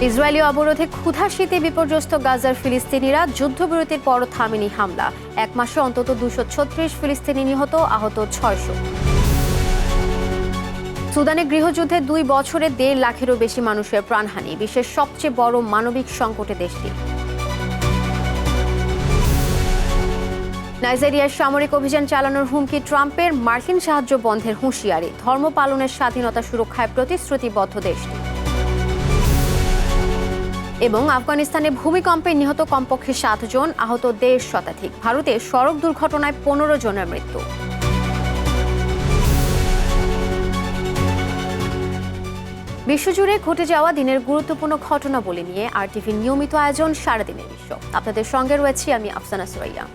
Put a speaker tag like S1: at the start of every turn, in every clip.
S1: Israeli অবরোধে ক্ষুধা শীতে বিপর্যস্ত গাজার ফিলিস্তিনিরা, যুদ্ধবিরতির পরও থামেনি হামলা। এক মাসে অন্তত 236 ফিলিস্তিনি নিহত, আহত 600। সুদানে গৃহযুদ্ধে 2 বছরে 1.5 লাখেরও বেশি মানুষের প্রাণহানি, বিশ্বের সবচেয়ে বড় মানবিক সংকটে দেশটি। নাইজেরিয়ায় সামরিক অভিযান চালানোর হুমকি ট্রাম্পের, মার্কিন সাহায্য বন্ধের হুঁশিয়ারি, ধর্ম পালনের স্বাধীনতা সুরক্ষায় প্রতিশ্রুতিবদ্ধ দেশটি। এবং আফগানিস্তানে ভূমিকম্পে নিহত কমপক্ষে 7 জন, আহত 1.5 শতাধিক। ভারতে সড়ক দুর্ঘটনায় 15 জনের মৃত্যু। বিশ্বজুড়ে ঘটে যাওয়া দিনের গুরুত্বপূর্ণ ঘটনাবলী নিয়ে RTVর নিয়মিত আয়োজন সারাদিনের বিশ্ব। আপনাদের সঙ্গে রয়েছি আমি আফসানা সুরাইয়া।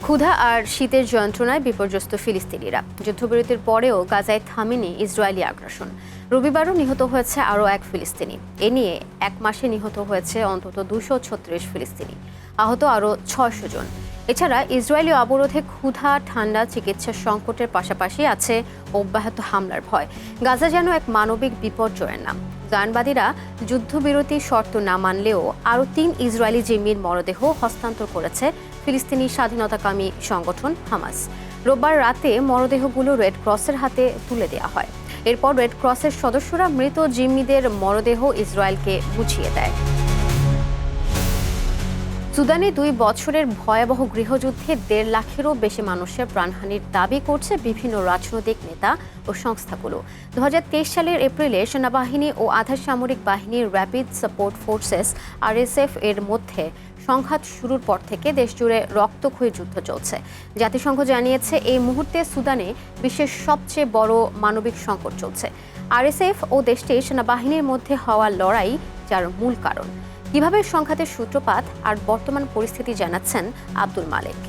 S1: ক্ষুধা আর শীতের যন্ত্রণায় বিপর্যস্ত ফিলিস্তিনিরা। যুদ্ধবিরতির পরেও গাজায় থামেনি ইসরায়েলি আগ্রাসন। রবিবারও নিহত হয়েছে আরও 1 ফিলিস্তিনি। এ নিয়ে এক মাসে নিহত হয়েছে অন্তত 236 ফিলিস্তিনি, আহত আরও 600 জন। এছাড়া ইসরায়েলি অবরোধে ক্ষুধা, ঠান্ডা, চিকিৎসা সংকটের পাশাপাশি আছে অব্যাহত হামলার ভয়। গাজা যেন এক মানবিক বিপর্যয়ের নাম। গানবাদীরা যুদ্ধবিরতি শর্ত না মানলেও আরও 3 ইসরায়েলি জিম্মির মরদেহ হস্তান্তর করেছে ফিলিস্তিনি স্বাধীনতাকামী সংগঠন হামাস। রোববার রাতে মরদেহগুলো রেড ক্রসের হাতে তুলে দেওয়া হয়। এরপর রেড ক্রসের সদস্যরা মৃত জিম্মিদের মরদেহ ইসরায়েলকে বুঝিয়ে দেয়। সুদানে 2 বছরের ভয়াবহ গৃহযুদ্ধে 1.5 লাখেরও বেশি মানুষের প্রাণহানির দাবি করছে বিভিন্ন রাজনৈতিক নেতা ও সংস্থাগুলো। 2023 সালের এপ্রিলে সেনাবাহিনী ও আধা সামরিক বাহিনীর র্যাপিড সাপোর্ট ফোর্সেস RSF এর মধ্যে সংঘাত শুরুর পর থেকে দেশজুড়ে রক্তক্ষয়ী যুদ্ধ চলছে। জাতিসংঘ জানিয়েছে এই মুহূর্তে সুদানে বিশ্বের সবচেয়ে বড় মানবিক সংকট চলছে। RSF ও দেশটির সেনাবাহিনীর মধ্যে হওয়া লড়াই যার মূল কারণ। কিভাবে সংঘাতের সূত্রপাত আর বর্তমান পরিস্থিতি জানাচ্ছেন আব্দুল মালেক।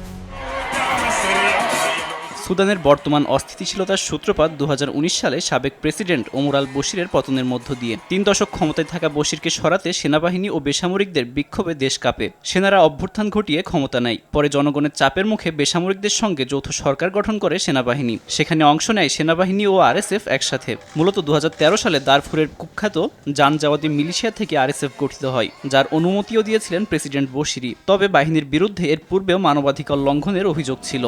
S2: সুদানের বর্তমান অস্থিতিশীলতার সূত্রপাত 2019 সালে সাবেক প্রেসিডেন্ট ওমর আল বশিরের পতনের মধ্য দিয়ে। 3 দশক ক্ষমতায় থাকা বশিরকে সরাতে সেনাবাহিনী ও বেসামরিকদের বিক্ষোভে দেশ কাঁপে। সেনারা অভ্যুত্থান ঘটিয়ে ক্ষমতা নেয়। পরে জনগণের চাপের মুখে বেসামরিকদের সঙ্গে যৌথ সরকার গঠন করে সেনাবাহিনী। সেখানে অংশ নেয় সেনাবাহিনী ও RSF একসাথে। মূলত 2013 সালে দারফুরের কুখ্যাত জানজাওয়াদি মিলিশিয়া থেকে RSF গঠিত হয়, যার অনুমতিও দিয়েছিলেন প্রেসিডেন্ট বশিরই। তবে বাহিনীর বিরুদ্ধে এর পূর্বেও মানবাধিকার লঙ্ঘনের অভিযোগ ছিল।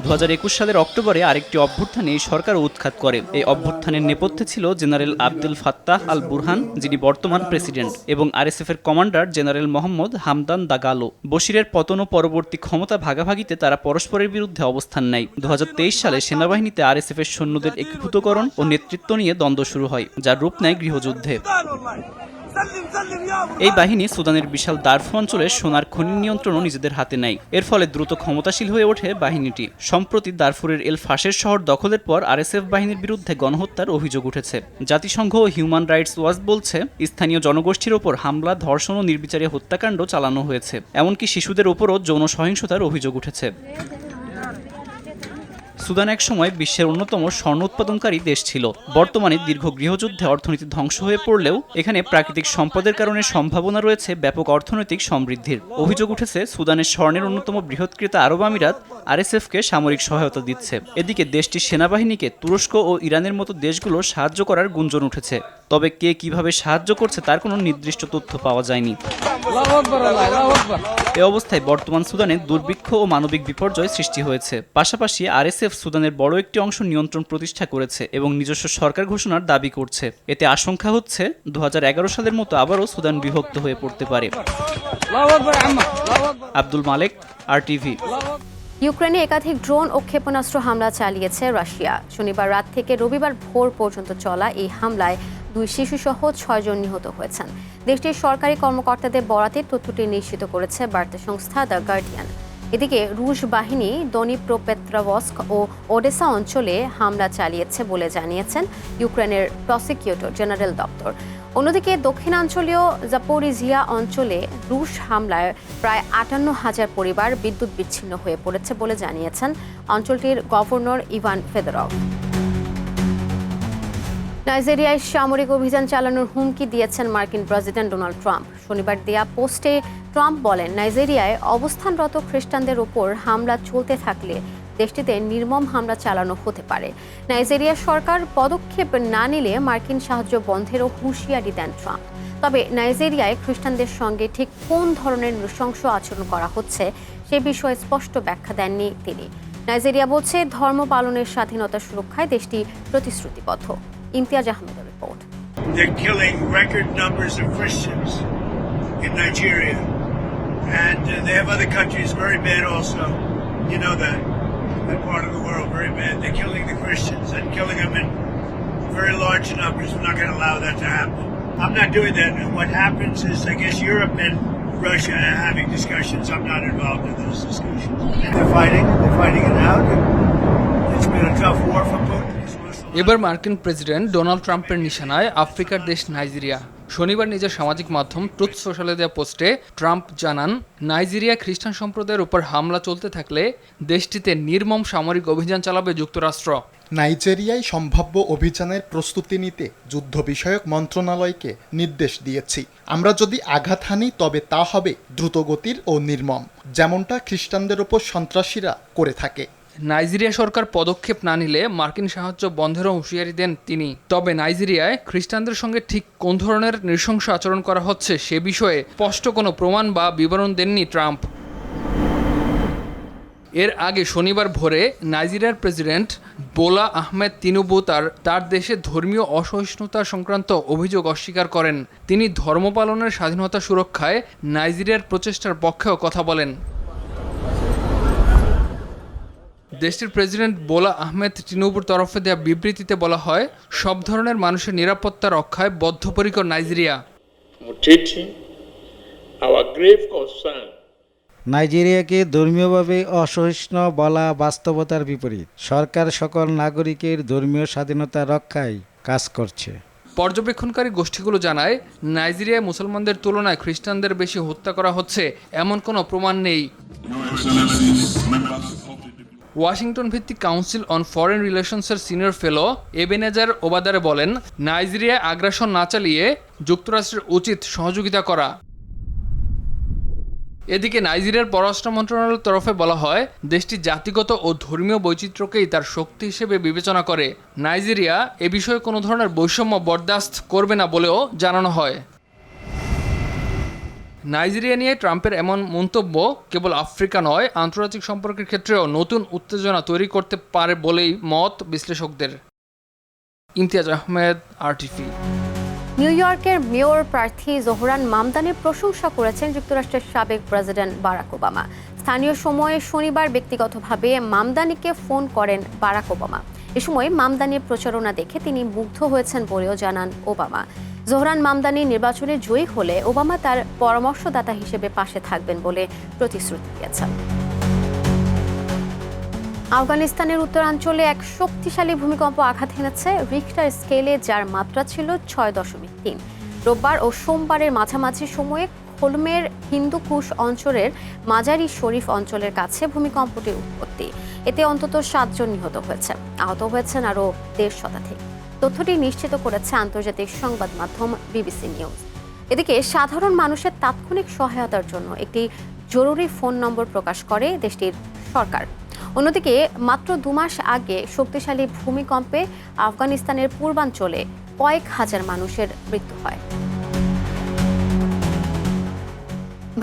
S2: 2021 সালের অক্টোবরে আরেকটি অভ্যুত্থানে এই সরকার উৎখাত করে। এই অভ্যুত্থানের নেপথ্যে ছিল general Abdul Fattah al Burhan, যিনি বর্তমান প্রেসিডেন্ট, এবং RSF এর কমান্ডার জেনারেল মোহাম্মদ হামদান দাগালো। বশিরের পতন ও পরবর্তী ক্ষমতা ভাগাভাগিতে তারা পরস্পরের বিরুদ্ধে অবস্থান নেয়। 2023 সালে সেনাবাহিনীতে RSF এর সৈন্যদের একীভূতকরণ ও নেতৃত্ব নিয়ে দ্বন্দ্ব শুরু হয়, যার রূপ নেয় গৃহযুদ্ধে। এই বাহিনী সুদানের বিশাল দারফুর অঞ্চলের সোনার খনির নিয়ন্ত্রণও নিজেদের হাতে নেয়। এর ফলে দ্রুত ক্ষমতাশীল হয়ে ওঠে বাহিনীটি। সম্প্রতি দারফুরের এল ফাশের শহর দখলের পর RSF বাহিনীর বিরুদ্ধে গণহত্যার অভিযোগ উঠেছে। জাতিসংঘ ও হিউম্যান রাইটস ওয়াচ বলছে, স্থানীয় জনগোষ্ঠীর ওপর হামলা, ধর্ষণ ও নির্বিচারে হত্যাকাণ্ড চালানো হয়েছে। এমনকি শিশুদের ওপরও যৌন সহিংসতার অভিযোগ উঠেছে। সুদান এক সময় বিশ্বের অন্যতম স্বর্ণ উৎপাদনকারী দেশ ছিল। বর্তমানে দীর্ঘ গৃহযুদ্ধে অর্থনীতি ধ্বংস হয়ে পড়লেও এখানে প্রাকৃতিক সম্পদের কারণে সম্ভাবনা রয়েছে ব্যাপক অর্থনৈতিক সমৃদ্ধির। অভিযোগ উঠেছে, সুদানের স্বর্ণের অন্যতম বৃহৎ ক্রেতা আরব আমিরাত RSFকে সামরিক সহায়তা দিচ্ছে। এদিকে দেশটির সেনাবাহিনীকে তুরস্ক ও ইরানের মতো দেশগুলো সাহায্য করার গুঞ্জন উঠেছে। তবে কে কিভাবে সাহায্য করছে তার কোনো নির্দিষ্ট তথ্য পাওয়া যায়নি। এ অবস্থায় বর্তমান সুদানে দুর্ভিক্ষ ও মানবিক বিপর্যয় সৃষ্টি হয়েছে। পাশাপাশি RSF সুদানের বড় একটি অংশ নিয়ন্ত্রণ প্রতিষ্ঠা করেছে এবং নিজস্ব সরকার ঘোষণার দাবি করছে। এতে আশঙ্কা হচ্ছে 2011 সালের মতো আবারও সুদান বিভক্ত হয়ে পড়তে পারে। আব্দুল মালেক, RTV।
S1: ইউক্রেনে একাধিক ড্রোন ও ক্ষেপণাস্ত্র হামলা চালিয়েছে রাশিয়া। শনিবার রাত থেকে রবিবার ভোর পর্যন্ত চলা এই হামলায় 2 শিশুসহ 6 জন নিহত হয়েছেন। দেশটির সরকারি কর্মকর্তাদের বরাতে তথ্যটি নিশ্চিত করেছে বার্তা সংস্থা দ্য গার্ডিয়ান। এদিকে রুশ বাহিনী দনিপ্রোপেট্রাভস্ক ও ওডেসা অঞ্চলে হামলা চালিয়েছে বলে জানিয়েছেন ইউক্রেনের প্রসিকিউটর জেনারেল দপ্তর। অন্যদিকে দক্ষিণাঞ্চলীয় জাপোরিজিয়া অঞ্চলে রুশ হামলায় প্রায় 58,000 পরিবার বিদ্যুৎ বিচ্ছিন্ন হয়ে পড়েছে বলে জানিয়েছেন অঞ্চলটির গভর্নর ইভান ফেদরভ। নাইজেরিয়ায় সামরিক অভিযান চালানোর হুমকি দিয়েছেন মার্কিন প্রেসিডেন্ট ডোনাল্ড ট্রাম্প। শনিবার দেয়া পোস্টে ট্রাম্প বলেন, নাইজেরিয়ায় অবস্থানরত খ্রিস্টানদের ওপর হামলা চলতে থাকলে দেশটিতে নির্মম হামলা চালানো হতে পারে। নাইজেরিয়ার সরকার পদক্ষেপ না নিলে মার্কিন সাহায্য বন্ধেরও হুঁশিয়ারি দেন ট্রাম্প। তবে নাইজেরিয়ায় খ্রিস্টানদের সঙ্গে ঠিক কোন ধরনের নৃশংস আচরণ করা হচ্ছে সে বিষয়ে স্পষ্ট ব্যাখ্যা দেননি তিনি। নাইজেরিয়া বলছে ধর্ম পালনের স্বাধীনতা সুরক্ষায় দেশটি প্রতিশ্রুতিবদ্ধ। ইমতিয়াজ আহমেদের report.
S3: They're killing record numbers of Christians in Nigeria. And they have other countries very bad also. You know that part of the world very bad. They're killing the Christians and killing them in very large numbers. We're not going to allow that to happen. I'm not doing that. And what happens is, I guess Europe and Russia are having discussions. I'm not involved in those discussions. They're fighting it out. It's been a tough war for Putin.
S4: এবার মার্কিন president Donald ট্রাম্পের নিশানায় আফ্রিকার দেশ Nigeria. শনিবার নিজের সামাজিক মাধ্যম truth সোশ্যালে দেওয়া পোস্টে ট্রাম্প জানান, নাইজেরিয়া খ্রিস্টান সম্প্রদায়ের উপর হামলা চলতে থাকলে দেশটিতে নির্মম সামরিক অভিযান চালাবে যুক্তরাষ্ট্র।
S5: নাইজেরিয়ায় সম্ভাব্য অভিযানের প্রস্তুতি নিতে যুদ্ধ বিষয়ক মন্ত্রণালয়কে নির্দেশ দিয়েছি। আমরা যদি আঘাত হানি তবে তা হবে দ্রুতগতির ও নির্মম, যেমনটা খ্রিস্টানদের ওপর সন্ত্রাসীরা করে থাকে।
S4: নাইজেরিয়া সরকার পদক্ষেপ না নিলে মার্কিন সাহায্য বন্ধেরও হুঁশিয়ারি দেন তিনি। তবে নাইজেরিয়ায় খ্রিস্টানদের সঙ্গে ঠিক কোন ধরনের নৃশংস আচরণ করা হচ্ছে সে বিষয়ে স্পষ্ট কোনো প্রমাণ বা বিবরণ দেননি ট্রাম্প। এর আগে শনিবার ভোরে নাইজেরিয়ার প্রেসিডেন্ট বোলা আহমেদ তিনুবু তার দেশে ধর্মীয় অসহিষ্ণুতা সংক্রান্ত অভিযোগ অস্বীকার করেন। তিনি ধর্ম পালনের স্বাধীনতা সুরক্ষায় নাইজেরিয়ার প্রচেষ্টার পক্ষেও কথা বলেন। দেশটির প্রেসিডেন্ট বোলা আহমেদ তিনুবুর তরফে দেওয়া বিবৃতিতে বলা হয়, সব ধরনের মানুষের নিরাপত্তা রক্ষায় বদ্ধপরিকর নাইজেরিয়া।
S6: নাইজেরিয়াকে ধর্মীয়ভাবে অসহিষ্ণু বলা বাস্তবতার বিপরীত। সরকার সকল নাগরিকের ধর্মীয় স্বাধীনতা রক্ষায় কাজ করছে।
S4: পর্যবেক্ষণকারী গোষ্ঠীগুলো জানায়, নাইজেরিয়ায় মুসলমানদের তুলনায় খ্রিস্টানদের বেশি হত্যা করা হচ্ছে এমন কোনো প্রমাণ নেই। ওয়াশিংটন ভিত্তিক কাউন্সিল অন ফরেন রিলেশনসের সিনিয়র ফেলো এবেনেজার ওবাদারে বলেন, নাইজেরিয়ায় আগ্রাসন না চালিয়ে যুক্তরাষ্ট্রের উচিত সহযোগিতা করা। এদিকে নাইজেরিয়ার পররাষ্ট্র মন্ত্রণালয়ের তরফে বলা হয়, দেশটি জাতিগত ও ধর্মীয় বৈচিত্র্যকেই তার শক্তি হিসেবে বিবেচনা করে। নাইজেরিয়া এ বিষয়ে কোনো ধরনের বৈষম্য বরদাস্ত করবে না বলেও জানানো হয়। নাইজেরিয়া নিয়ে ট্রাম্পের এমন মন্তব্য কেবল আফ্রিকা নয়, আন্তর্জাতিক সম্পর্কের ক্ষেত্রেও নতুন উত্তেজনা তৈরি করতে পারে বলেই মত বিশ্লেষকদের। ইমতিয়াজ আহমেদ, RTV।
S1: নিউ ইয়র্কের মেয়র প্রার্থী জোহরান মামদানির প্রশংসা করেছেন যুক্তরাষ্ট্রের সাবেক প্রেসিডেন্ট বারাক ওবামা। স্থানীয় সময়ে শনিবার ব্যক্তিগতভাবে মামদানিকে ফোন করেন বারাক ওবামা। এ সময় মামদানির প্রচারণা দেখে তিনি মুগ্ধ হয়েছেন বলেও জানান ওবামা। জোহরান মামদানি নির্বাচনে জয়ী হলে ওবামা তার পরামর্শদাতা হিসেবে পাশে থাকবেন বলে প্রতিশ্রুতি দিয়েছেন। আফগানিস্তানের উত্তরাঞ্চলে এক শক্তিশালী ভূমিকম্প আঘাত হেনেছে রিখটার স্কেলে, যার মাত্রা ছিল 6.3। রোববার ও সোমবারের মাঝামাঝি সময়ে খোলমের হিন্দুকুশ অঞ্চলের মাজারি শরীফ অঞ্চলের কাছে ভূমিকম্পটির উৎপত্তি। এতে অন্তত 7 জন নিহত হয়েছে, আহত হয়েছেন আরও 1.5 শতাধিক। তথ্যটি নিশ্চিত করেছে আন্তর্জাতিক সংবাদ মাধ্যম বিবিসি নিউজ। এদিকে সাধারণ মানুষের তাৎক্ষণিক সহায়তার জন্য একটি জরুরি ফোন নম্বর প্রকাশ করে দেশটির সরকার। অন্যদিকে মাত্র 2 মাস আগে শক্তিশালী ভূমিকম্পে আফগানিস্তানের পূর্বাঞ্চলে কয়েক হাজার মানুষের মৃত্যু হয়।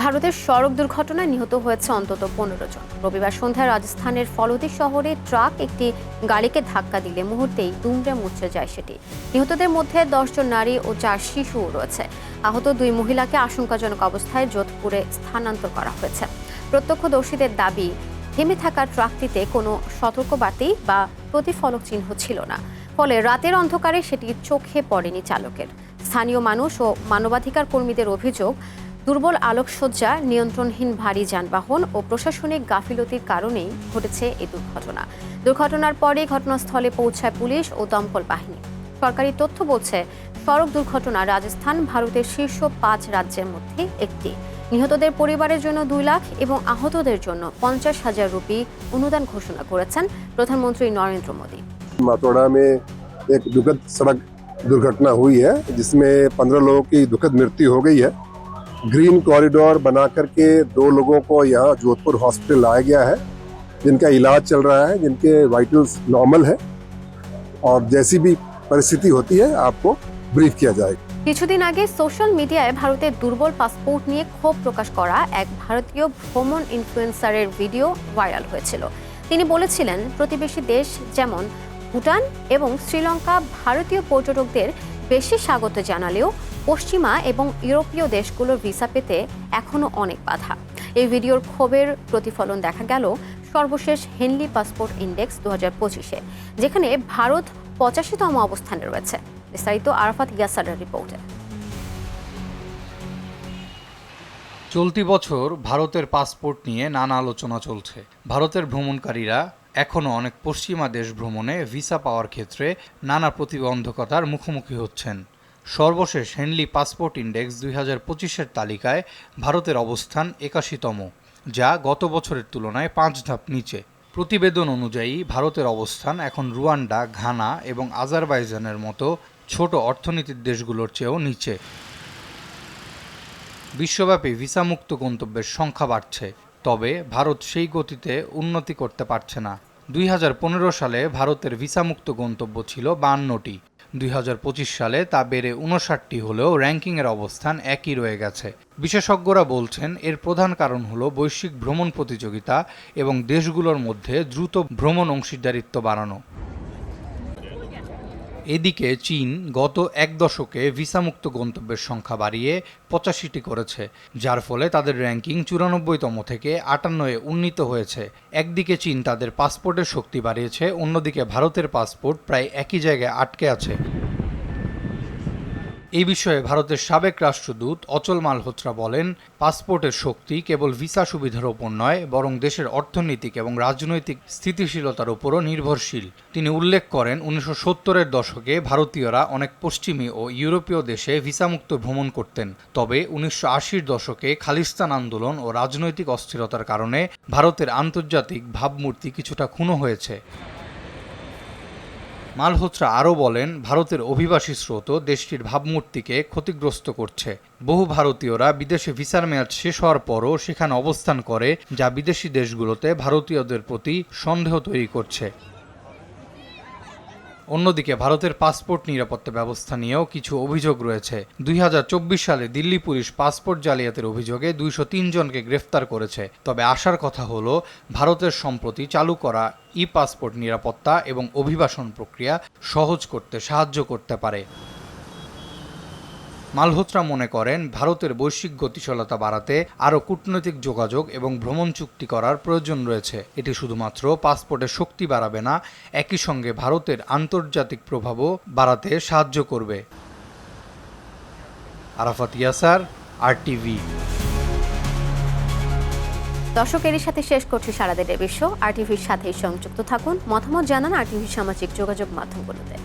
S1: ভারতের সড়ক দুর্ঘটনায় নিহত হয়েছে অন্তত 15 জন। রবিবার সন্ধ্যায় রাজস্থানের ফলদি শহরে ট্রাক একটি গাড়িকে ধাক্কা দিলে মুহূর্তেই দুমড়ে মুচড়ে যায় সেটি। নিহতদের মধ্যে 10 জন নারী ও 4 শিশুও রয়েছে। আহত 2 মহিলাকে আশঙ্কাজনক অবস্থায় যোধপুরে স্থানান্তর করা হয়েছে। প্রত্যক্ষদর্শীদের দাবি, থেমে থাকা ট্রাকটিতে কোনো সতর্কবার্তা বা প্রতিফলক চিহ্ন ছিল না, ফলে রাতের অন্ধকারে সেটি চোখে পড়েনি চালকের। স্থানীয় মানুষ ও মানবাধিকার কর্মীদের অভিযোগ, দুর্বল আলোকসজ্জা, নিয়ন্ত্রণহীন ভারী যানবাহন ও প্রশাসনিক গাফিলতির কারণেই ঘটেছে এই দুর্ঘটনা। দুর্ঘটনার পরে ঘটনাস্থলে পৌঁছায় পুলিশ ও দমকল বাহিনী। সরকারি তথ্য বলছে, সড়ক দুর্ঘটনা রাজস্থান ভারতের শীর্ষ 5 রাজ্যের মধ্যে একটি। নিহতদের পরিবারের জন্য 2 লাখ এবং আহতদের জন্য 50,000 রুপি অনুদান ঘোষণা করেছেন প্রধানমন্ত্রী নরেন্দ্র মোদী।
S7: मातोड़ा में एक दुखद सड़क दुर्घटना हुई है जिसमें 15 लोगों की दुखद मृत्यु हो गई है। ग्रीन कॉरिडोर बना करके 2 लोगों को यहाँ जोधपुर हॉस्पिटल लाया गया है जिनका इलाज चल रहा है, जिनके वाइटल्स नॉर्मल है, और जैसी भी परिस्थिति होती है आपको ब्रीफ किया जाएगा।
S1: কিছুদিন আগে সোশ্যাল মিডিয়ায় ভারতের দুর্বল পাসপোর্ট নিয়ে ক্ষোভ প্রকাশ করা এক ভারতীয় ভ্রমণ ইনফ্লুয়েন্সারের ভিডিও ভাইরাল হয়েছিল। তিনি বলেছিলেন, প্রতিবেশী দেশ যেমন ভুটান এবং শ্রীলঙ্কা ভারতীয় পর্যটকদের বেশি স্বাগত জানালেও পশ্চিমা এবং ইউরোপীয় দেশগুলোর ভিসা পেতে এখনও অনেক বাধা। এই ভিডিওর ক্ষোভের প্রতিফলন দেখা গেল সর্বশেষ হেনলি পাসপোর্ট ইন্ডেক্স 2025-এ, যেখানে ভারত 85তম অবস্থানে রয়েছে। বিস্তারিত আরাফাত ইয়াসারের রিপোর্টে।
S8: চলতি বছর ভারতের পাসপোর্ট নিয়ে নানা আলোচনা চলছে। ভারতের ভ্রমণকারীরা এখনও অনেক পশ্চিমা দেশ ভ্রমণে ভিসা পাওয়ার ক্ষেত্রে নানা প্রতিবন্ধকতার মুখোমুখি হচ্ছেন। সর্বশেষ হেনলি পাসপোর্ট ইন্ডেক্স 2025-এর তালিকায় ভারতের অবস্থান 81তম, যা গত বছরের তুলনায় 5 ধাপ নিচে। প্রতিবেদন অনুযায়ী ভারতের অবস্থান এখন রুয়ান্ডা, ঘানা এবং আজারবাইজানের মতো ছোট অর্থনীতির দেশগুলোর চেয়েও নিচে। বিশ্বব্যাপী ভিসামুক্ত গন্তব্যের সংখ্যা বাড়ছে, তবে ভারত সেই গতিতে উন্নতি করতে পারছে না। 2015 সালে ভারতের ভিসামুক্ত গন্তব্য ছিল 52টি। 2025 সালে তা বেড়ে 59টি হলেও র্যাঙ্কিংয়ের অবস্থান একই রয়ে গেছে। বিশেষজ্ঞরা বলছেন, এর প্রধান কারণ হলো বৈশ্বিক ভ্রমণ প্রতিযোগিতা এবং দেশগুলোর মধ্যে দ্রুত ভ্রমণ অংশীদারিত্ব বাড়ানো। এদিকে চীন গত এক দশকে ভিসামুক্ত গন্তব্যের সংখ্যা বাড়িয়ে 85টি করেছে, যার ফলে তাদের র্যাঙ্কিং 94তম থেকে 58-এ উন্নীত হয়েছে। একদিকে চীন তাদের পাসপোর্টের শক্তি বাড়িয়েছে, অন্যদিকে ভারতের পাসপোর্ট প্রায় একই জায়গায় আটকে আছে। এই বিষয়ে ভারতের সাবেক রাষ্ট্রদূত অচল মালহোত্রা বলেন, পাসপোর্টের শক্তি কেবল ভিসা সুবিধার ওপর নয়, বরং দেশের অর্থনৈতিক এবং রাজনৈতিক স্থিতিশীলতার উপরও নির্ভরশীল। তিনি উল্লেখ করেন, 1970-এর দশকে ভারতীয়রা অনেক পশ্চিমী ও ইউরোপীয় দেশে ভিসামুক্ত ভ্রমণ করতেন, তবে 1980-র দশকে খালিস্তান আন্দোলন ও রাজনৈতিক অস্থিরতার কারণে ভারতের আন্তর্জাতিক ভাবমূর্তি কিছুটা ক্ষুণ্ণ হয়েছে। মালহোত্রা আরও বলেন, ভারতের অভিবাসী স্রোত দেশটির ভাবমূর্তিকে ক্ষতিগ্রস্ত করছে। বহু ভারতীয়রা বিদেশে ভিসার মেয়াদ শেষ হওয়ার পরও সেখানে অবস্থান করে, যা বিদেশি দেশগুলোতে ভারতীয়দের প্রতি সন্দেহ তৈরি করছে। অন্যদিকে ভারতের পাসপোর্ট নিরাপত্তা ব্যবস্থা নিয়েও কিছু অভিযোগ রয়েছে। 2024 সালে দিল্লি পুলিশ পাসপোর্ট জালিয়াতির অভিযোগে 203 জনকে গ্রেফতার করেছে। তবে আশার কথা হলো, ভারতের সম্প্রতি চালু করা ই-পাসপোর্ট নিরাপত্তা এবং অভিবাসন প্রক্রিয়া সহজ করতে সাহায্য করতে পারে। মালহোত্রা মনে করেন, ভারতের বৈশ্বিক গতিশীলতা বাড়াতে আরও কূটনৈতিক যোগাযোগ এবং ভ্রমণ চুক্তি করার প্রয়োজন রয়েছে। এটি শুধুমাত্র পাসপোর্টের শক্তি বাড়াবে না, একই সঙ্গে ভারতের আন্তর্জাতিক প্রভাবও বাড়াতে সাহায্য করবে। আরাফাত ইয়াসার, RTV।
S1: দর্শক, এরই সাথে শেষ করছি সারাদিনের বিশ্ব। RTVর সাথেই সংযুক্ত থাকুন, মতামত জানান RTV সামাজিক যোগাযোগ মাধ্যমগুলোতে।